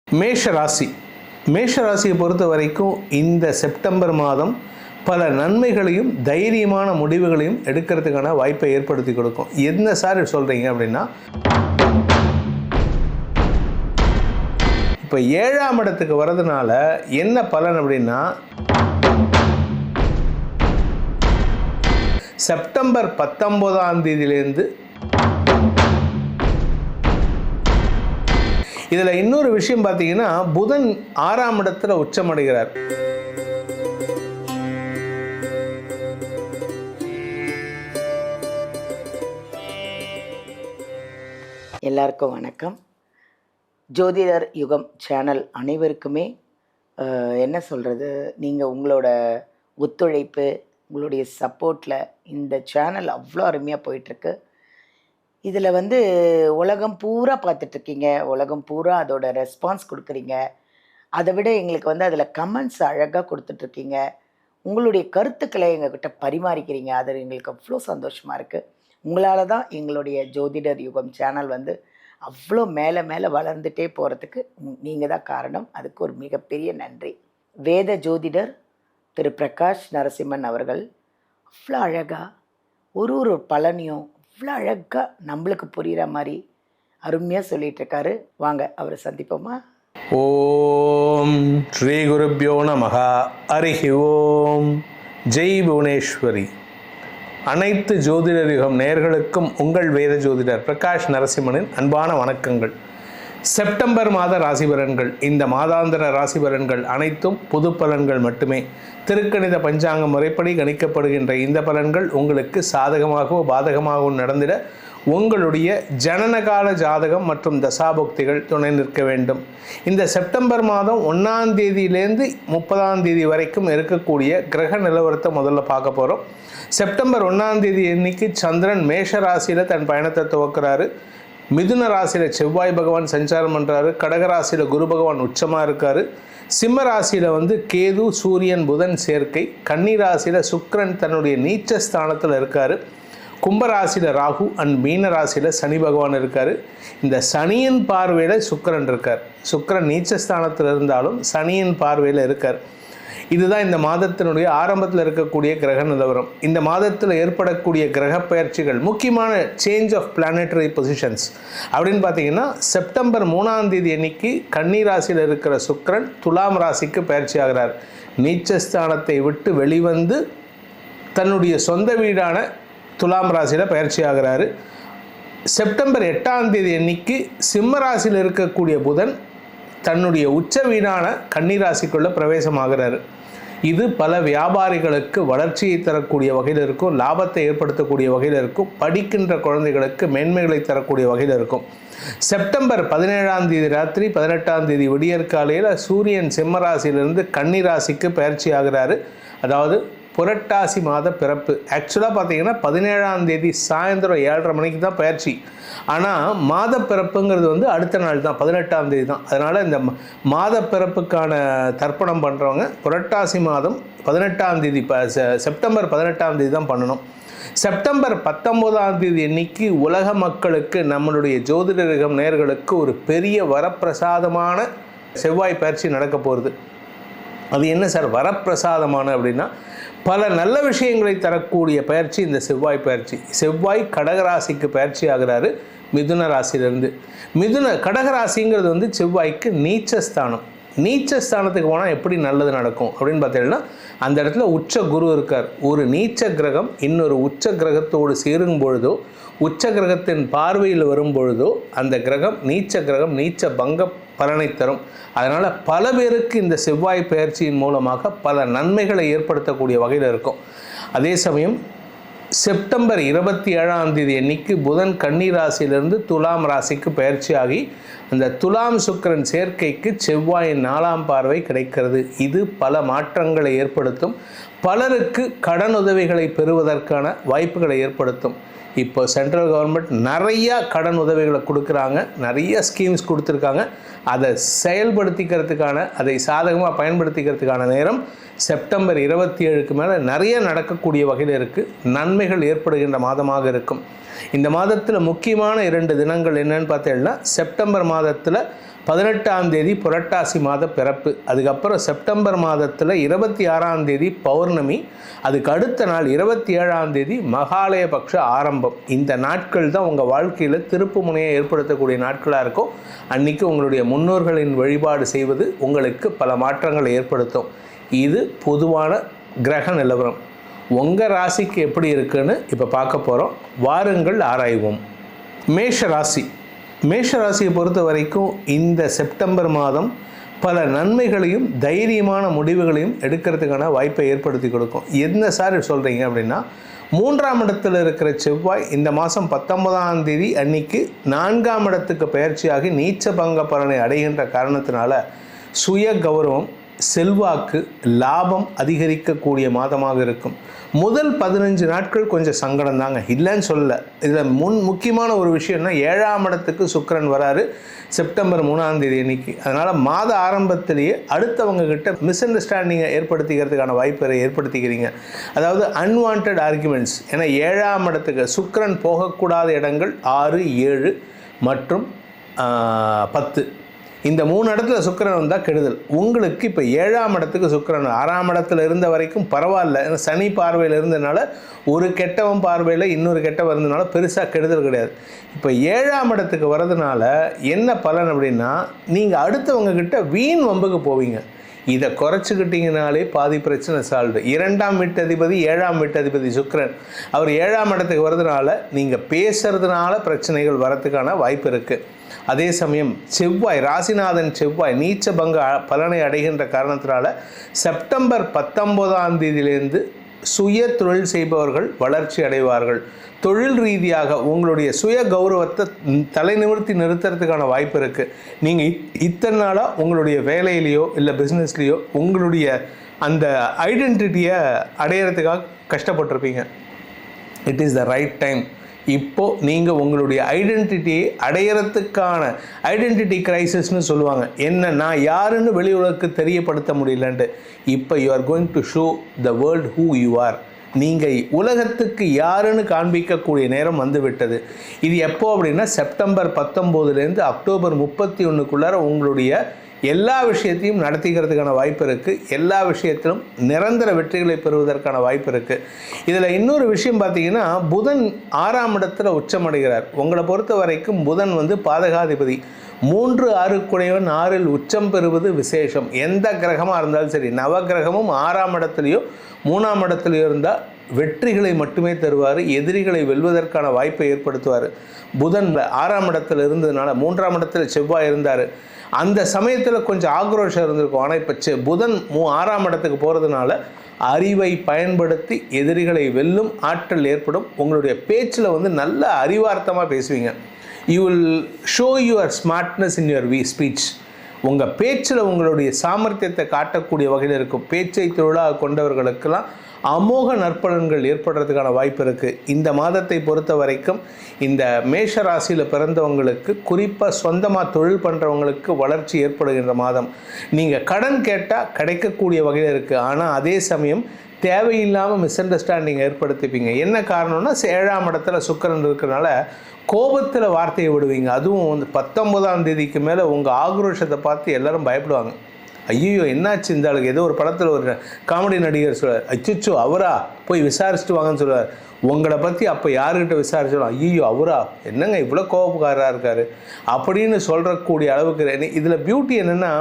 மேஷ ராசி. மேஷ ராசியை பொறுத்த வரைக்கும் இந்த செப்டம்பர் மாதம் பல நன்மைகளையும் தைரியமான முடிவுகளையும் எடுக்கிறதுக்கான வாய்ப்பை ஏற்படுத்தி கொடுக்கும். என்ன சார் சொல்கிறீங்க அப்படின்னா, இப்போ 7ஆம் இடத்துக்கு வர்றதுனால என்ன பலன் அப்படின்னா, செப்டம்பர் 19ஆம் தேதியிலேருந்து இதில் இன்னொரு விஷயம் பார்த்தீங்கன்னா, புதன் 6ஆம் இடத்துல உச்சமடைகிறார். எல்லாருக்கும் வணக்கம். ஜோதிடர் யுகம் சேனல் அனைவருக்குமே என்ன சொல்கிறது, நீங்கள் உங்களோட ஒத்துழைப்பு, உங்களுடைய சப்போர்ட்டில் இந்த சேனல் அவ்வளோ அருமையாக போயிட்டுருக்கு. இதில் உலகம் பூரா பார்த்துட்ருக்கீங்க, உலகம் பூரா அதோட ரெஸ்பான்ஸ் கொடுக்குறீங்க. அதை விட எங்களுக்கு அதில் கமெண்ட்ஸ் அழகாக கொடுத்துட்ருக்கீங்க. உங்களுடைய கருத்துக்களை எங்ககிட்ட பரிமாறிக்கிறீங்க. அது எங்களுக்கு அவ்வளோ சந்தோஷமாக இருக்குது. உங்களால் தான் எங்களுடைய ஜோதிடர் யுகம் சேனல் அவ்வளோ மேலே மேலே வளர்ந்துட்டே போகிறதுக்கு நீங்கள் தான் காரணம். அதுக்கு ஒரு மிகப்பெரிய நன்றி. வேத ஜோதிடர் திரு பிரகாஷ் நரசிம்மன் அவர்கள் அவ்வளோ அழகாக ஒரு பலனையும் அவ்வளோ அழகாக நம்மளுக்கு புரிகிற மாதிரி அருமையாக சொல்லிகிட்ருக்காரு. வாங்க அவரை சந்திப்போமா. ஓம் ஸ்ரீ குருப்யோ நமஹ. ஹரிஹி ஓம். ஜெய் புவனேஸ்வரி. அனைத்து ஜோதிடர் யுகம் நேயர்களுக்கும் உங்கள் வேத ஜோதிடர் பிரகாஷ் நரசிம்மனின் அன்பான வணக்கங்கள். செப்டம்பர் மாத ராசி பலன்கள், இந்த மாதாந்திர ராசி பலன்கள் அனைத்தும் பொது பலன்கள் மட்டுமே. திருக்கணித பஞ்சாங்க முறைப்படி கணிக்கப்படுகின்ற இந்த பலன்கள் உங்களுக்கு சாதகமாகவோ பாதகமாகவோ நடந்திட உங்களுடைய ஜனனகால ஜாதகம் மற்றும் தசாபுக்திகள் துணை நிற்க வேண்டும். இந்த செப்டம்பர் மாதம் 1ஆம் தேதியிலேருந்து 30ஆம் தேதி வரைக்கும் இருக்கக்கூடிய கிரக நிலவரத்தை முதல்ல பார்க்க போகிறோம். செப்டம்பர் 1ஆம் தேதி அன்னைக்கு சந்திரன் மேஷ ராசியில் தன் பயணத்தை துவக்கிறாரு. மிதுன ராசியில் செவ்வாய் பகவான் சஞ்சாரம் பண்ணுறாரு. கடகராசியில் குரு பகவான் உச்சமாக இருக்கார். சிம்ம ராசியில் கேது சூரியன் புதன் சேர்க்கை. கன்னி ராசியில் சுக்கிரன் தன்னுடைய நீச்ச ஸ்தானத்தில் இருக்கார். கும்பராசியில் ராகு அண்ட் மீன ராசியில் சனி பகவான் இருக்கார். இந்த சனியின் பார்வையில் சுக்கிரன் இருக்கார். சுக்கிரன் நீச்சஸ்தானத்தில் இருந்தாலும் சனியின் பார்வையில் இருக்கார். இதுதான் இந்த மாதத்தினுடைய ஆரம்பத்தில் இருக்கக்கூடிய கிரக நிலவரம். இந்த மாதத்தில் ஏற்படக்கூடிய கிரக பயிற்சிகள், முக்கியமான சேஞ்ச் ஆஃப் பிளானட்டரி பொசிஷன்ஸ் அப்படின்னு பார்த்தீங்கன்னா, செப்டம்பர் 3ஆம் தேதி அன்னைக்கு கன்னி ராசியில் இருக்கிற சுக்கிரன் துலாம் ராசிக்கு பயிற்சி ஆகிறார். நீச்சஸ்தானத்தை விட்டு வெளிவந்து தன்னுடைய சொந்த வீடான துலாம் ராசியில் பயிற்சி ஆகிறாரு. செப்டம்பர் 8ஆம் தேதி அன்னைக்கு சிம்ம ராசியில் இருக்கக்கூடிய புதன் தன்னுடைய உச்ச வீடான கன்னி ராசிக்குள்ள பிரவேசமாகிறாரு. இது பல வியாபாரிகளுக்கு வளர்ச்சியை தரக்கூடிய வகையில் இருக்கும், லாபத்தை ஏற்படுத்தக்கூடிய வகையில் இருக்கும், படிக்கின்ற குழந்தைகளுக்கு மேன்மைகளை தரக்கூடிய வகையில் இருக்கும். செப்டம்பர் 17ஆம் தேதி ராத்திரி 18ஆம் தேதி விடியற்காலையில் சூரியன் சிம்ம ராசியிலிருந்து கன்னி ராசிக்கு பயிற்சி ஆகிறாரு. அதாவது புரட்டாசி மாத பிறப்பு. ஆக்சுவலாக பார்த்தீங்கன்னா 17ஆம் தேதி சாயந்தரம் 7:30 மணிக்கு தான் பயிற்சி. ஆனால் மாத பிறப்புங்கிறது அடுத்த நாள் தான், 18ஆம் தேதி தான். அதனால் இந்த மாத பிறப்புக்கான தர்ப்பணம் பண்ணுறவங்க புரட்டாசி மாதம் 18ஆம் தேதி, செப்டம்பர் 18ஆம் தேதி தான் பண்ணணும். செப்டம்பர் 19ஆம் தேதி அன்னைக்கு உலக மக்களுக்கு, நம்மளுடைய ஜோதிடரிகம் நேயர்களுக்கு ஒரு பெரிய வரப்பிரசாதமான செவ்வாய் பயிற்சி நடக்க போகிறது. அது என்ன சார் வரப்பிரசாதமான அப்படின்னா, பல நல்ல விஷயங்களை தரக்கூடிய பயிற்சி இந்த செவ்வாய் பயிற்சி. செவ்வாய் கடகராசிக்கு பயிற்சி ஆகிறாரு மிதுன ராசியிலிருந்து. கடகராசிங்கிறது செவ்வாய்க்கு நீச்சஸ்தானம். நீச்சஸ்தானத்துக்கு போனால் எப்படி நல்லது நடக்கும் அப்படின்னு பார்த்தீங்கன்னா, அந்த இடத்துல உச்ச குரு இருக்கார். ஒரு நீச்ச கிரகம் இன்னொரு உச்ச கிரகத்தோடு சேரும் பொழுதோ, உச்ச கிரகத்தின் பார்வையில் வரும் பொழுதோ அந்த கிரகம் நீச்ச பங்க பலனை தரும். அதனால் பல பேருக்கு இந்த செவ்வாய் பயிற்சியின் மூலமாக பல நன்மைகளை ஏற்படுத்தக்கூடிய வகையில் இருக்கும். அதே சமயம் செப்டம்பர் 27ஆம் தேதி அன்னைக்கு புதன் கன்னி ராசியிலிருந்து துலாம் ராசிக்கு பயிற்சி ஆகி அந்த துலாம் சுக்கிரன் சேர்க்கைக்கு செவ்வாயின் 4ஆம் பார்வை கிடைக்கிறது. இது பல மாற்றங்களை ஏற்படுத்தும். பலருக்கு கடன் உதவிகளை பெறுவதற்கான வாய்ப்புகளை ஏற்படுத்தும். இப்போ சென்ட்ரல் கவர்மெண்ட் நிறையா கடன் உதவிகளை கொடுக்குறாங்க, நிறைய ஸ்கீம்ஸ் கொடுத்துருக்காங்க. அதை செயல்படுத்திக்கிறதுக்கான, அதை சாதகமாக பயன்படுத்திக்கிறதுக்கான நேரம் செப்டம்பர் 27க்கு மேலே நிறைய நடக்கக்கூடிய வகையில் இருக்குது. நன்மைகள் ஏற்படுகின்ற மாதமாக இருக்கும். இந்த மாதத்தில் முக்கியமான 2 தினங்கள் என்னன்னு பார்த்தீங்கன்னா, செப்டம்பர் மாதத்தில் 18ஆம் தேதி புரட்டாசி மாத பிறப்பு, அதுக்கப்புறம் செப்டம்பர் மாதத்தில் 26ஆம் தேதி பௌர்ணமி, அதுக்கு அடுத்த நாள் 27ஆம் தேதி மகாலய பட்ச ஆரம்பம். இந்த நாட்கள் தான் உங்கள் வாழ்க்கையில் திருப்பு முனையை ஏற்படுத்தக்கூடிய நாட்களாக இருக்கும். அன்றைக்கி உங்களுடைய முன்னோர்களின் வழிபாடு செய்வது உங்களுக்கு பல மாற்றங்களை ஏற்படுத்தும். இது பொதுவான கிரக நிலவரம். உங்கள் ராசிக்கு எப்படி இருக்குன்னு இப்போ பார்க்க போகிறோம். வாருங்கள் ஆராய்வோம். மேஷ ராசியை பொறுத்த வரைக்கும் இந்த செப்டம்பர் மாதம் பல நன்மைகளையும் தைரியமான முடிவுகளையும் எடுக்கிறதுக்கான வாய்ப்பை ஏற்படுத்தி கொடுக்கும். என்ன சார் சொல்கிறீங்க அப்படின்னா, 3ஆம் இடத்தில் இருக்கிற செவ்வாய் இந்த மாதம் 19ஆம் தேதி அன்னைக்கு 4ஆம் இடத்துக்கு பயிற்சியாகி நீச்ச பங்க பலனை அடைகின்ற காரணத்தினால சுய கௌரவம், செல்வாக்கு, லாபம் அதிகரிக்கக்கூடிய மாதமாக இருக்கும். முதல் 15 நாட்கள் கொஞ்சம் சங்கடம் தாங்க, இல்லைன்னு சொல்லலை. இதில் முக்கியமான ஒரு விஷயம்னா 7ஆம் இடத்துக்கு சுக்கிரன் வராரு செப்டம்பர் 3ஆம் தேதி அன்னைக்கு. அதனால் மாத ஆரம்பத்திலேயே அடுத்தவங்க கிட்ட மிஸ் அண்டர்ஸ்டாண்டிங்கை ஏற்படுத்திக்கிறதுக்கான வாய்ப்பை ஏற்படுத்திக்கிறீங்க. அதாவது அன்வான்ட் ஆர்குமெண்ட்ஸ். ஏன்னா 7ஆம் இடத்துக்கு சுக்கிரன் போகக்கூடாத இடங்கள் 6, 7 மற்றும் 10. இந்த 3 இடத்துல சுக்கிரன் வந்தால் கெடுதல். உங்களுக்கு இப்போ 7ஆம் இடத்துக்கு சுக்கிரன் 6ஆம் இடத்துல இருந்த வரைக்கும் பரவாயில்ல. ஏன்னா சனி பார்வையில் இருந்ததுனால ஒரு கெட்டவன் பார்வையில் இன்னொரு கெட்டவன் இருந்ததுனால பெருசாக கெடுதல் கிடையாது. இப்போ 7ஆம் இடத்துக்கு வர்றதுனால என்ன பலன் அப்படின்னா, நீங்கள் அடுத்தவங்க கிட்ட வீண் வம்புக்கு போவீங்க. இதை குறைச்சிக்கிட்டிங்கனாலே பாதி பிரச்சனை சால்வு. 2ஆம் வீட்டதிபதி 7ஆம் வீட்டதிபதி சுக்கிரன், அவர் 7ஆம் இடத்துக்கு வர்றதுனால நீங்கள் பேசுறதுனால பிரச்சனைகள் வரத்துக்கான வாய்ப்பு இருக்குது. அதே சமயம் செவ்வாய், ராசிநாதன் செவ்வாய் நீச்ச பங்க பலனை அடைகின்ற காரணத்தினால செப்டம்பர் 19ஆம் தேதியிலேருந்து சுய தொழில் செய்பவர்கள் வளர்ச்சி அடைவார்கள். தொழில் ரீதியாக உங்களுடைய சுய கௌரவத்தை தலை நிமிர்த்தி நிறுத்துறதுக்கான வாய்ப்பு இருக்குது. நீங்கள் இத்தனை நாளாக உங்களுடைய வேலையிலையோ இல்லை பிஸ்னஸ்லேயோ உங்களுடைய அந்த ஐடென்டிட்டியை அடையிறதுக்காக கஷ்டப்பட்டிருப்பீங்க. It is the right time. இப்போது நீங்கள் உங்களுடைய ஐடென்டிட்டியை அடையிறதுக்கான ஐடென்டிட்டி கிரைசிஸ்னு சொல்லுவாங்க. என்ன, நான் யாருன்னு வெளி உலகுக்கு தெரியப்படுத்த முடியலன்ட்டு. இப்போ you are going to show the world who you are. நீங்கள் உலகத்துக்கு யாருன்னு காண்பிக்கக்கூடிய நேரம் வந்துவிட்டது. இது எப்போ அப்படின்னா செப்டம்பர் 19லேருந்து அக்டோபர் 31க்குள்ளார உங்களுடைய எல்லா விஷயத்தையும் நடத்திக்கிறதுக்கான வாய்ப்பு இருக்குது. எல்லா விஷயத்திலும் நிரந்தர வெற்றிகளை பெறுவதற்கான வாய்ப்பு இருக்குது. இதில் இன்னொரு விஷயம் பார்த்தீங்கன்னா, புதன் 6ஆம் இடத்துல உச்சமடைகிறார். உங்களை பொறுத்த வரைக்கும் புதன் பாதகாதிபதி. 3, 6 குடையவன் 6இல் உச்சம் பெறுவது விசேஷம். எந்த கிரகமாக இருந்தாலும் சரி, நவகிரகமும் 6ஆம் இடத்துலையோ 3ஆம் இடத்துலையோ இருந்தால் வெற்றிகளை மட்டுமே தருவார். எதிரிகளை வெல்வதற்கான வாய்ப்பை ஏற்படுத்துவார். புதன் 6ஆம் இடத்துல இருந்ததுனால, 3ஆம் இடத்துல செவ்வாய் இருந்தார். அந்த சமயத்தில் கொஞ்சம் ஆக்ரோஷம் இருந்திருக்கும். ஆனால் இப்போ புதன் 6ஆம் இடத்துக்கு போகிறதுனால அறிவை பயன்படுத்தி எதிரிகளை வெல்லும் ஆற்றல் ஏற்படும். உங்களுடைய பேச்சில் நல்ல அறிவார்த்தமாக பேசுவீங்க. You will show your smartness in your speech. உங்கள் பேச்சில் உங்களுடைய சாமர்த்தியத்தை காட்டக்கூடிய வகையில் இருக்கும். பேச்சை தொழிலாக கொண்டவர்களுக்கெல்லாம் அமோக நற்பலன்கள் ஏற்படுறதுக்கான வாய்ப்பு இருக்குது. இந்த மாதத்தை பொறுத்த வரைக்கும் இந்த மேஷ ராசியில் பிறந்தவங்களுக்கு, குறிப்பாக சொந்தமாக தொழில் பண்ணுறவங்களுக்கு வளர்ச்சி ஏற்படுகின்ற மாதம். நீங்கள் கடன் கேட்டால் கிடைக்கக்கூடிய வகையில் இருக்குது. ஆனால் அதே சமயம் தேவையில்லாமல் மிஸ் அண்டர்ஸ்டாண்டிங் ஏற்படுத்திப்பீங்க. என்ன காரணம்னா 7ஆம் இடத்துல சுக்கிரன் இருக்கிறனால கோபத்தில் வார்த்தையை விடுவீங்க. அதுவும் 19ஆம் தேதிக்கு மேலே உங்கள் ஆக்ரோஷத்தை பார்த்து எல்லோரும் பயப்படுவாங்க. ஐயோ என்னாச்சு இந்த ஆளுக்கு, ஏதோ ஒரு படத்தில் ஒரு காமெடி நடிகர் சொல்கிறார், அச்சுச்சோ அவரா, போய் விசாரிச்சுட்டு வாங்கன்னு சொல்கிறார். உங்களை பற்றி அப்போ யாருக்கிட்ட விசாரிச்சோம், ஐயோ அவரா, என்னங்க இவ்வளோ கோபக்காரராக இருக்கார் அப்படின்னு சொல்கிறக்கூடிய அளவுக்கு. இதில் பியூட்டி என்னென்னா,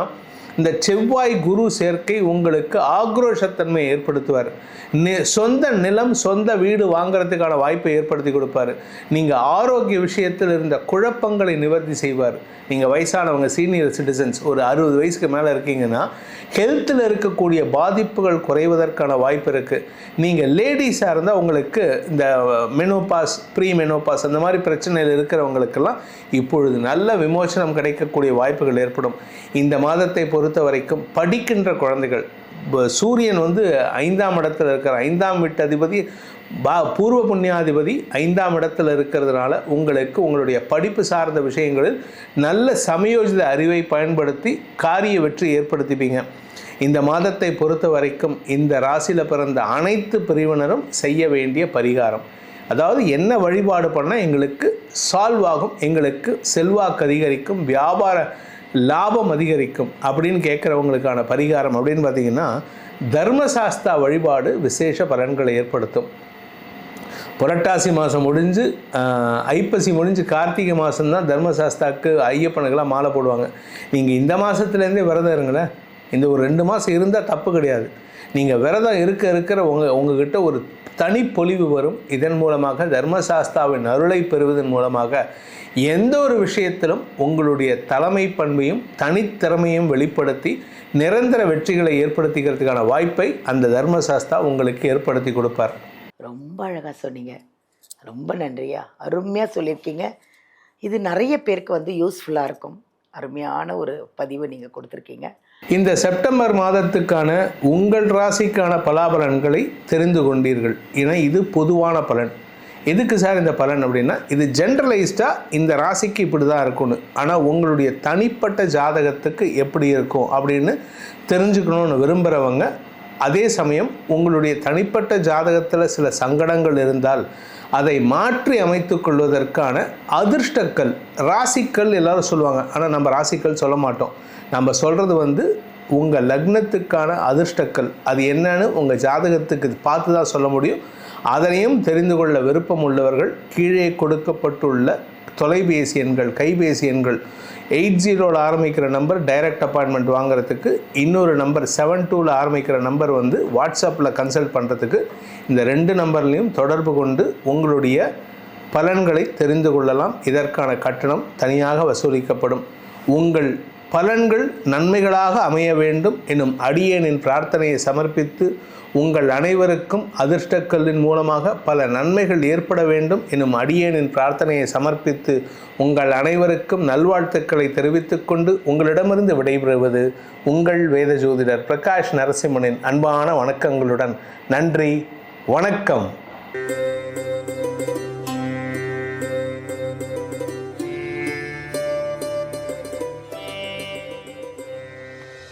இந்த செவ்வாய் குரு சேர்க்கை உங்களுக்கு ஆக்ரோஷத்தன்மையை ஏற்படுத்துவார். சொந்த நிலம், சொந்த வீடு வாங்கிறதுக்கான வாய்ப்பை ஏற்படுத்தி கொடுப்பார். நீங்கள் ஆரோக்கிய விஷயத்தில் இருந்த குழப்பங்களை நிவர்த்தி செய்வார். நீங்கள் வயசானவங்க, சீனியர் சிட்டிசன்ஸ், ஒரு 60 வயசுக்கு மேலே இருக்கீங்கன்னா ஹெல்த்தில் இருக்கக்கூடிய பாதிப்புகள் குறைவதற்கான வாய்ப்பு இருக்குது. நீங்கள் லேடிஸாக இருந்தால் உங்களுக்கு இந்த மெனோபாஸ், ப்ரீ மெனோபாஸ் அந்த மாதிரி பிரச்சனையில் இருக்கிறவங்களுக்கெல்லாம் இப்பொழுது நல்ல விமோசனம் கிடைக்கக்கூடிய வாய்ப்புகள் ஏற்படும். இந்த மாதத்தை பொறுத்த வரைக்கும் படிக்கின்ற குழந்தைகள், சூரியன் 5ஆம் இடத்துல இருக்கிற 5ஆம் வீட்டு அதிபதி பூர்வ புண்ணியாதிபதி 5ஆம் இடத்துல இருக்கிறதுனால உங்களுக்கு உங்களுடைய படிப்பு சார்ந்த விஷயங்களில் நல்ல சமயோஜித அறிவை பயன்படுத்தி காரிய வெற்றி ஏற்படுத்திப்பீங்க. இந்த மாதத்தை பொறுத்த வரைக்கும் இந்த ராசியில் பிறந்த அனைத்து பிரிவினரும் செய்ய வேண்டிய பரிகாரம், அதாவது என்ன வழிபாடு பண்ணால் எங்களுக்கு சால்வ் ஆகும், எங்களுக்கு செல்வாக்கு அதிகரிக்கும், வியாபார லாபம் அதிகரிக்கும் அப்படின்னு கேட்குறவங்களுக்கான பரிகாரம் அப்படின்னு பார்த்திங்கன்னா தர்மசாஸ்தா வழிபாடு விசேஷ பலன்களை ஏற்படுத்தும். புரட்டாசி மாதம் முடிஞ்சு ஐப்பசி முடிஞ்சு கார்த்திகை மாதம்தான் தர்மசாஸ்தாவுக்கு ஐயப்பனுக்கெல்லாம் மாலை போடுவாங்க. நீங்கள் இந்த மாதத்துலேருந்தே விரதம் இருங்களேன். இந்த ஒரு 2 மாதம் இருந்தால் தப்பு கிடையாது. நீங்கள் விரதம் இருக்கிற உங்ககிட்ட ஒரு தனிப்பொலிவு வரும். இதன் மூலமாக தர்மசாஸ்தாவின் அருளை பெறுவதன் மூலமாக எந்த ஒரு விஷயத்திலும் உங்களுடைய தலைமை பண்பையும் தனித்திறமையும் வெளிப்படுத்தி நிரந்தர வெற்றிகளை ஏற்படுத்திக்கிறதுக்கான வாய்ப்பை அந்த தர்மசாஸ்தா உங்களுக்கு ஏற்படுத்தி கொடுப்பார். ரொம்ப அழகாக சொன்னீங்க. ரொம்ப நன்றியா. அருமையாக சொல்லியிருக்கீங்க. இது நிறைய பேருக்கு யூஸ்ஃபுல்லாக இருக்கும். அருமையான ஒரு பதிவு நீங்கள் கொடுத்துருக்கீங்க. இந்த செப்டம்பர் மாதத்துக்கான உங்கள் ராசிக்கான பலாபலன்களை தெரிந்து கொண்டீர்கள். ஏன்னா இது பொதுவான பலன். எதுக்கு சார் இந்த பலன் அப்படின்னா, இது ஜென்ரலைஸ்டாக இந்த ராசிக்கு இப்படி தான் இருக்கும்னு. ஆனால் உங்களுடைய தனிப்பட்ட ஜாதகத்துக்கு எப்படி இருக்கும் அப்படின்னு தெரிஞ்சுக்கணும்னு விரும்புகிறவங்க, அதே சமயம் உங்களுடைய தனிப்பட்ட ஜாதகத்தில் சில சங்கடங்கள் இருந்தால் அதை மாற்றி அமைத்து கொள்வதற்கான அதிர்ஷ்டக்கல், ராசிக்கல் எல்லாரும் சொல்லுவாங்க. ஆனால் நம்ம ராசிக்கல் சொல்ல மாட்டோம். நம்ம சொல்கிறது உங்கள் லக்னத்துக்கான அதிர்ஷ்டக்கல். அது என்னன்னு உங்கள் ஜாதகத்துக்கு பார்த்து தான் சொல்ல முடியும். அதனையும் தெரிந்து கொள்ள விருப்பம் உள்ளவர்கள் கீழே கொடுக்கப்பட்டுள்ள தொலைபேசி எண்கள், கைபேசி எண்கள் 80 ஆரம்பிக்கிற நம்பர் டைரக்ட் அப்பாயின்மெண்ட் வாங்குறதுக்கு, இன்னொரு நம்பர் 72 ஆரம்பிக்கிற நம்பர் வாட்ஸ்அப்பில் கன்சல்ட் பண்ணுறதுக்கு, இந்த 2 நம்பர்லையும் தொடர்பு கொண்டு உங்களுடைய பலன்களை தெரிந்து கொள்ளலாம். இதற்கான கட்டணம் தனியாக வசூலிக்கப்படும். உங்கள் பலன்கள் நன்மைகளாக அமைய வேண்டும் எனும் அடியேனின் பிரார்த்தனையை சமர்ப்பித்து உங்கள் அனைவருக்கும் அதிர்ஷ்டக்கல்லின் மூலமாக பல நன்மைகள் ஏற்பட வேண்டும் எனும் அடியேனின் பிரார்த்தனையை சமர்ப்பித்து உங்கள் அனைவருக்கும் நல்வாழ்த்துக்களை தெரிவித்துக் கொண்டு உங்களிடமிருந்து விடைபெறுவது உங்கள் வேத ஜோதிடர் பிரகாஷ் நரசிம்மனின் அன்பான வணக்கங்களுடன். நன்றி, வணக்கம்.